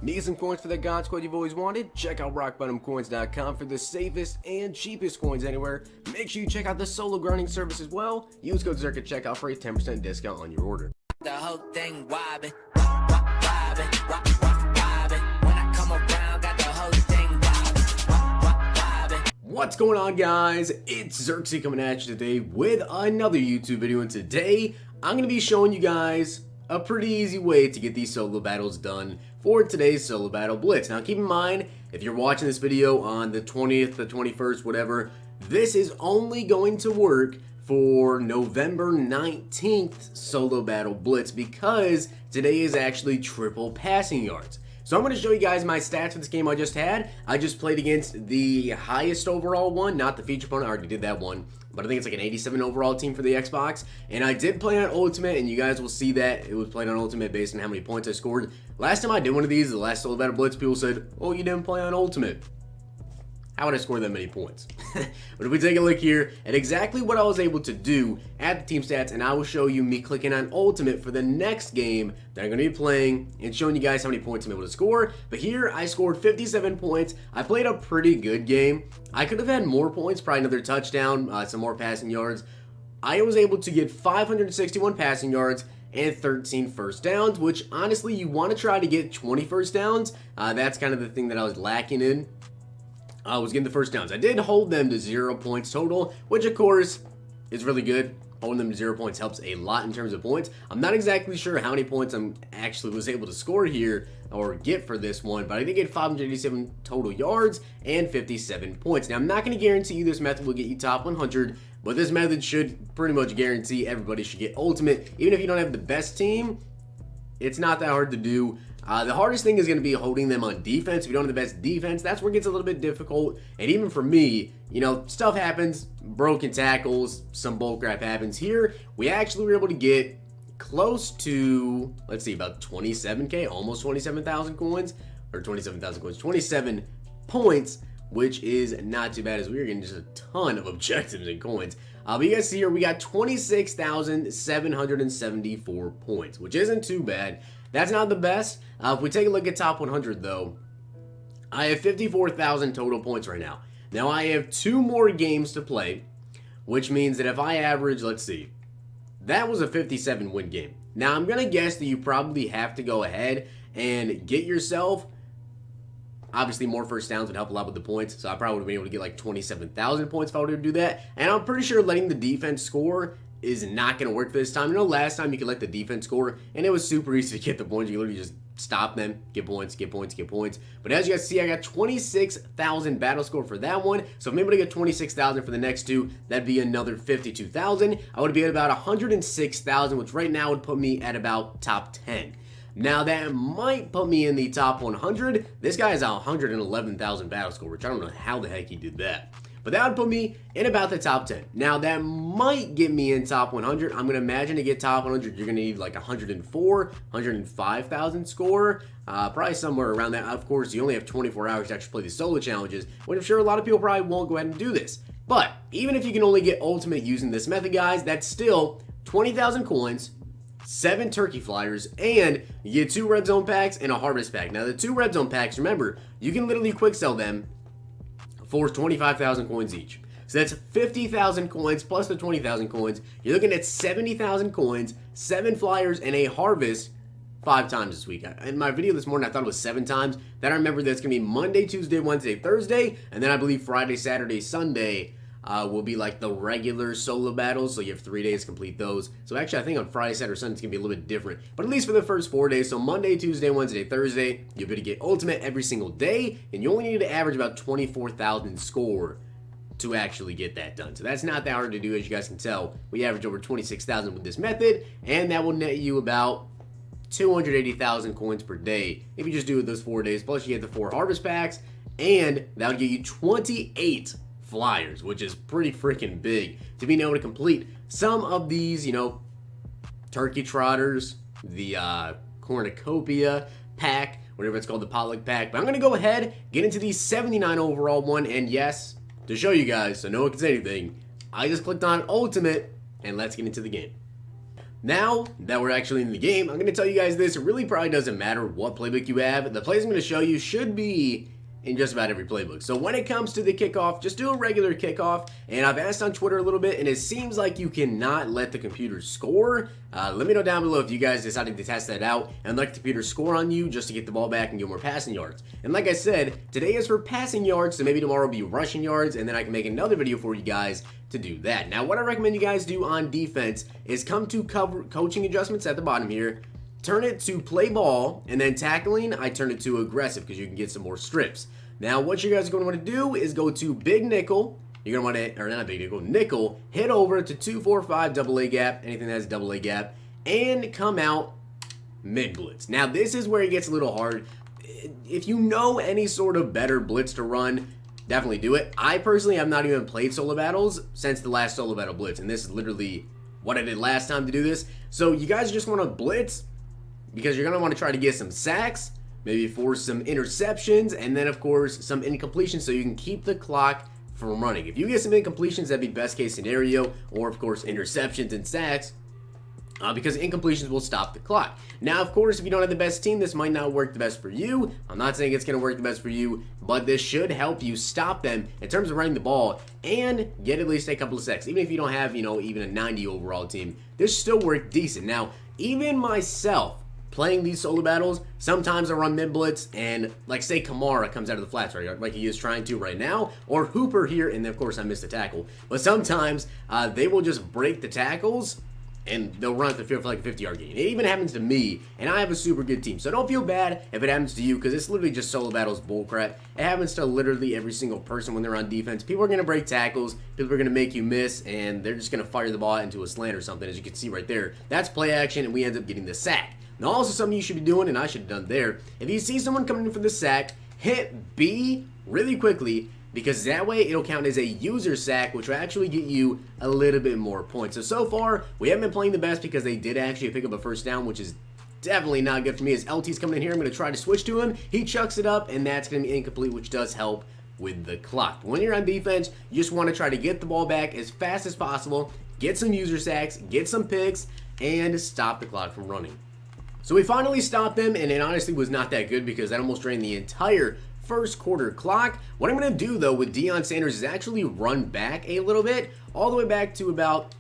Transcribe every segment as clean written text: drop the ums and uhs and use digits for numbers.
Need some coins for the God Squad you've always wanted? Check out rockbottomcoins.com for the safest and cheapest coins anywhere. Make sure you check out the solo grinding service as well. Use code Zirksee at checkout for a 10% discount on your order. The whole thing wobbin', wobbin', wobbin'. When I come around, got the whole thing wobbin'. What's going on, guys? It's Zirksee coming at you today with another YouTube video, and today I'm going to be showing you guys a pretty easy way to get these solo battles done for today's solo battle Blitz. Now keep in mind, if you're watching this video on the 20th, the 21st, whatever, this is only going to work for November 19th solo battle Blitz because today is actually triple passing yards. So I'm going to show you guys my stats for this game I just had. I just played against the highest overall one, not the feature opponent. I already did that one, but I think it's like an 87 overall team for the Xbox. And I did play on Ultimate, and you guys will see that it was played on Ultimate based on how many points I scored. Last time I did one of these, the last solo battle Blitz, people said, "Oh, you didn't play on Ultimate." How would I score that many points? But if we take a look here at exactly what I was able to do at the team stats, and I will show you me clicking on Ultimate for the next game that I'm going to be playing and showing you guys how many points I'm able to score. But here I scored 57 points. I played a pretty good game. I could have had more points, probably another touchdown, some more passing yards. I was able to get 561 passing yards and 13 first downs, which honestly you want to try to get 20 first downs. That's kind of the thing that I was lacking in. I was getting the first downs. I did hold them to 0 points total, which of course is really good. Holding them to 0 points helps a lot in terms of points. I'm not exactly sure how many points I'm actually was able to score here or get for this one, but I did get 587 total yards and 57 points. Now, I'm not going to guarantee you this method will get you top 100, but this method should pretty much guarantee everybody should get Ultimate. Even if you don't have the best team, it's not that hard to do. The hardest thing is going to be holding them on defense. If you don't have the best defense, that's where it gets a little bit difficult. And even for me, you know, stuff happens, broken tackles, some bull crap happens. Here, we actually were able to get close to, let's see, about 27K, almost 27,000 coins, or 27,000 coins, 27 points, which is not too bad as we were getting just a ton of objectives and coins. But you guys see here, we got 26,774 points, which isn't too bad. That's not the best. If we take a look at top 100 though, I have 54,000 total points right now. Now I have 2 more games to play, which means that if I average, let's see, that was a 57 win game. Now I'm going to guess that you probably have to go ahead and get yourself, obviously more first downs would help a lot with the points, so I probably would have been able to get like 27,000 points if I were to do that. And I'm pretty sure letting the defense score is not going to work this time. You know, last time you could let the defense score, and it was super easy to get the points. You literally just stop them, get points, get points, get points. But as you guys see, I got 26,000 battle score for that one. So if I'm able to get 26,000 for the next two, that'd be another 52,000. I would be at about 106,000, which right now would put me at about top 10. Now that might put me in the top 100. This guy has a 111,000 battle score, which I don't know how the heck he did that. But that would put me in about the top 10. Now that might get me in top 100. I'm going to imagine to get top 100, you're going to need like 104, 105,000 score. Probably somewhere around that. Of course, you only have 24 hours to actually play the solo challenges, which I'm sure a lot of people probably won't go ahead and do this. But even if you can only get Ultimate using this method, guys, that's still 20,000 coins, 7 turkey flyers, and you get 2 red zone packs and a harvest pack. Now the 2 red zone packs, remember, you can literally quick sell them for 25,000 coins each. So that's 50,000 coins plus the 20,000 coins. You're looking at 70,000 coins, 7 flyers, and a harvest 5 times this week. In my video this morning, I thought it was 7 times. Then I remember that's going to be Monday, Tuesday, Wednesday, Thursday, and then I believe Friday, Saturday, Sunday will be like the regular solo battles, so you have 3 days to complete those. So actually, I think on Friday, Saturday, Sunday, it's going to be a little bit different. But at least for the first 4 days, so Monday, Tuesday, Wednesday, Thursday, you'll be able to get Ultimate every single day, and you only need to average about 24,000 score to actually get that done. So that's not that hard to do, as you guys can tell. We average over 26,000 with this method, and that will net you about 280,000 coins per day if you just do it those 4 days. Plus, you get the 4 harvest packs, and that would get you 28 flyers, which is pretty freaking big to be able to complete some of these, you know, turkey trotters, the cornucopia pack, whatever it's called, the potluck pack. But I'm going to go ahead, get into the 79 overall one, and yes, to show you guys, so no one can say anything, I just clicked on Ultimate, and let's get into the game. Now that we're actually in the game, I'm going to tell you guys this. It really probably doesn't matter what playbook you have. The plays I'm going to show you should be in just about every playbook. So when it comes to the kickoff, just do a regular kickoff. And I've asked on Twitter a little bit, and it seems like you cannot let the computer score. Let me know down below if you guys decided to test that out and let the computer score on you just to get the ball back and get more passing yards. And like I said, today is for passing yards, so maybe tomorrow will be rushing yards, and then I can make another video for you guys to do that. Now, what I recommend you guys do on defense is come to coaching adjustments at the bottom here, turn it to play ball, and then tackling, I turn it to aggressive because you can get some more strips. Now, what you guys are going to want to do is go to big nickel. You're going to want to, or not big nickel, nickel, hit over to 2-4-5 double A gap, anything that has double A gap, and come out mid blitz. Now, this is where it gets a little hard. If you know any sort of better blitz to run, definitely do it. I personally have not even played solo battles since the last solo battle blitz, and this is literally what I did last time to do this. So you guys just want to blitz because you're going to want to try to get some sacks, maybe force some interceptions, and then of course some incompletions so you can keep the clock from running. If you get some incompletions, that'd be best case scenario, or of course interceptions and sacks, because incompletions will stop the clock. Now, of course, if you don't have the best team, this might not work the best for you. I'm not saying it's going to work the best for you, but this should help you stop them in terms of running the ball and get at least a couple of sacks. Even if you don't have, even a 90 overall team, this still work decent. Now, even myself, playing these solo battles, sometimes I run mid blitz, and like say Kamara comes out of the flats, right, like he is trying to right now, or Hooper here, and of course I missed a tackle. But sometimes they will just break the tackles, and they'll run at the field for like a 50-yard gain. It even happens to me, and I have a super good team. So don't feel bad if it happens to you, because it's literally just solo battles bullcrap. It happens to literally every single person when they're on defense. People are going to break tackles, people are going to make you miss, and they're just going to fire the ball into a slant or something, as you can see right there. That's play action, and we end up getting the sack. Now, also something you should be doing, and I should have done there, if you see someone coming in for the sack, hit B really quickly, because that way it'll count as a user sack, which will actually get you a little bit more points. So far, we haven't been playing the best because they did actually pick up a first down, which is definitely not good for me. As LT's coming in here, I'm going to try to switch to him. He chucks it up, and that's going to be incomplete, which does help with the clock. When you're on defense, you just want to try to get the ball back as fast as possible, get some user sacks, get some picks, and stop the clock from running. So we finally stopped them, and it honestly was not that good because that almost drained the entire first quarter clock. What I'm going to do though with Deion Sanders is actually run back a little bit, all the way back to about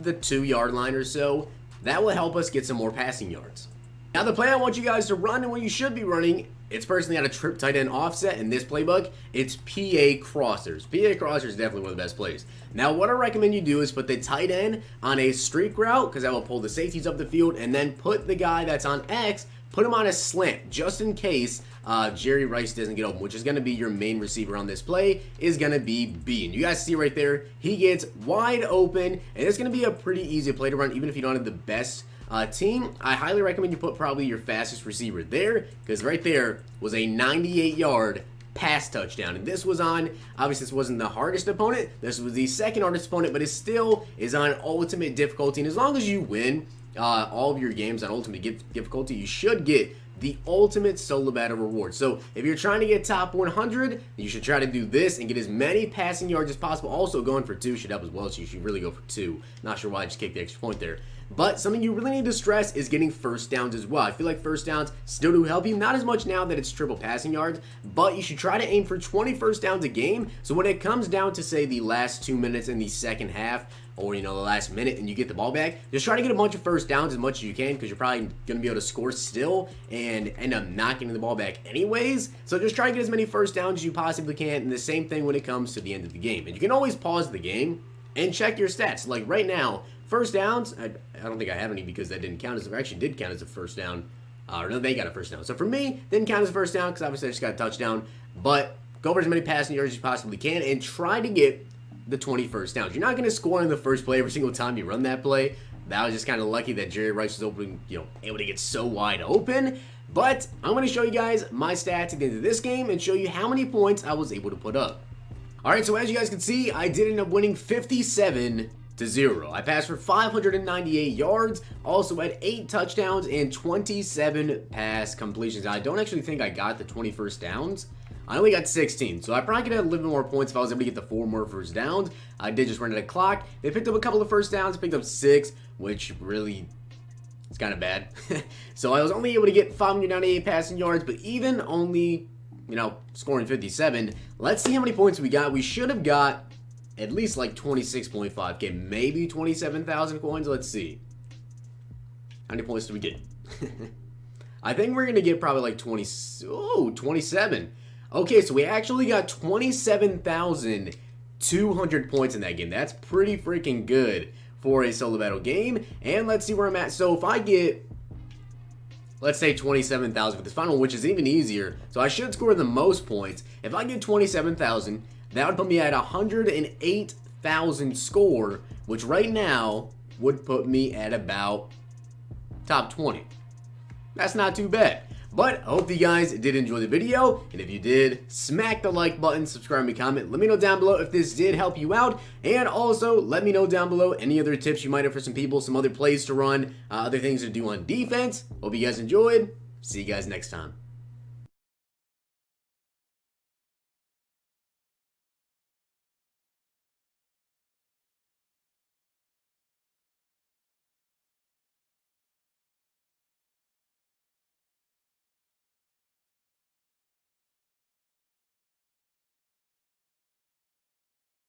the 2-yard line or so. That will help us get some more passing yards. Now the play I want you guys to run, and what you should be running, it's personally on a trip tight end offset in this playbook. It's PA crossers. PA crossers is definitely one of the best plays. Now what I recommend you do is put the tight end on a streak route, because that will pull the safeties up the field, and then put the guy that's on X, put him on a slant, just in case Jerry Rice doesn't get open, which is going to be your main receiver on this play, is going to be B. And you guys see right there, he gets wide open, and it's going to be a pretty easy play to run, even if you don't have the best team. I highly recommend you put probably your fastest receiver there, because right there was a 98-yard pass touchdown. And this was on, obviously this wasn't the hardest opponent, this was the second hardest opponent, but it still is on ultimate difficulty. And as long as you win all of your games on ultimate difficulty, you should get the ultimate solo battle reward. So if you're trying to get top 100, you should try to do this and get as many passing yards as possible. Also, going for 2 should help as well, so you should really go for 2. Not sure why I just kicked the extra point there. But something you really need to stress is getting first downs as well. I feel like first downs still do help you. Not as much now that it's triple passing yards, but you should try to aim for 20 first downs a game. So when it comes down to, say, the last 2 minutes in the second half, or the last minute, and you get the ball back, just try to get a bunch of first downs as much as you can, because you're probably going to be able to score still and end up not getting the ball back anyways. So just try to get as many first downs as you possibly can, and the same thing when it comes to the end of the game. And you can always pause the game and check your stats. Like right now, first downs, I don't think I have any because that didn't count as, actually did count as a first down. Or no, they got a first down. So for me, didn't count as a first down because obviously I just got a touchdown. But go for as many passing yards as you possibly can and try to get the 20 first downs. You're not going to score in the first play every single time you run that play. That was just kind of lucky that Jerry Rice was open, able to get so wide open. But I'm going to show you guys my stats at the end of this game and show you how many points I was able to put up. Alright, so as you guys can see, I did end up winning 57-0. I passed for 598 yards, also had 8 touchdowns and 27 pass completions. I don't actually think I got the 20 first downs. I only got 16, so I probably could have a little bit more points if I was able to get the 4 more first downs. I did just run out of clock. They picked up a couple of first downs, picked up 6, which really It's kind of bad. So I was only able to get 598 passing yards, but even only, scoring 57. Let's see how many points we got. We should have got at least like 26.5k, maybe 27,000 coins. Let's see. How many points do we get? I think we're going to get probably like 27. Okay, so we actually got 27,200 points in that game. That's pretty freaking good for a solo battle game. And let's see where I'm at. So if I get, let's say 27,000 for this final, which is even easier. So I should score the most points. If I get 27,000, that would put me at 108,000 score, which right now would put me at about top 20. That's not too bad. But I hope you guys did enjoy the video, and if you did, smack the like button, subscribe, and comment. Let me know down below if this did help you out, and also let me know down below any other tips you might have for some people, some other plays to run, other things to do on defense. Hope you guys enjoyed. See you guys next time.